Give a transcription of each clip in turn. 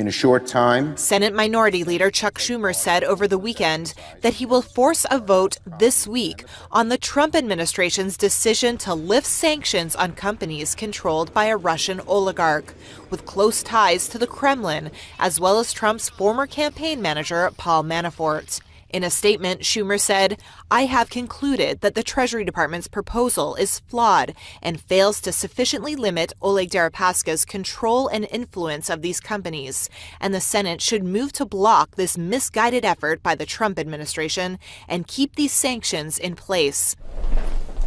in a short time. Senate Minority Leader Chuck Schumer said over the weekend that he will force a vote this week on the Trump administration's decision to lift sanctions on companies controlled by a Russian oligarch with close ties to the Kremlin, as well as Trump's former campaign manager, Paul Manafort. In a statement, Schumer said, "I have concluded that the Treasury Department's proposal is flawed and fails to sufficiently limit Oleg Deripaska's control and influence of these companies, and the Senate should move to block this misguided effort by the Trump administration and keep these sanctions in place."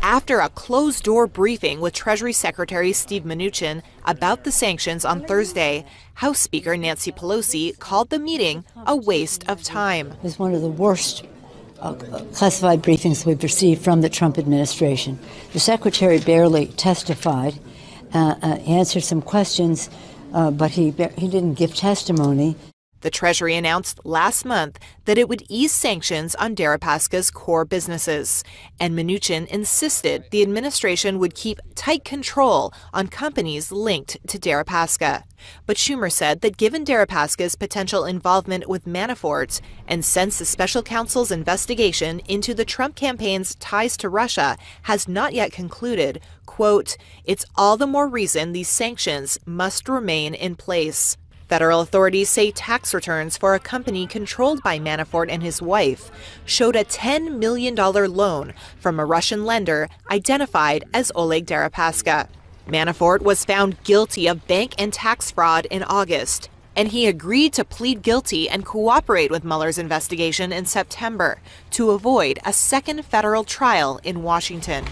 After a closed-door briefing with Treasury Secretary Steve Mnuchin about the sanctions on Thursday, House Speaker Nancy Pelosi called the meeting a waste of time. It was one of the worst classified briefings we've received from the Trump administration. The secretary barely testified, answered some questions, but he didn't give testimony. The Treasury announced last month that it would ease sanctions on Deripaska's core businesses, and Mnuchin insisted the administration would keep tight control on companies linked to Deripaska. But Schumer said that given Deripaska's potential involvement with Manafort, and since the special counsel's investigation into the Trump campaign's ties to Russia has not yet concluded, quote, "It's all the more reason these sanctions must remain in place." Federal authorities say tax returns for a company controlled by Manafort and his wife showed a $10 million loan from a Russian lender identified as Oleg Deripaska. Manafort was found guilty of bank and tax fraud in August, and he agreed to plead guilty and cooperate with Mueller's investigation in September to avoid a second federal trial in Washington.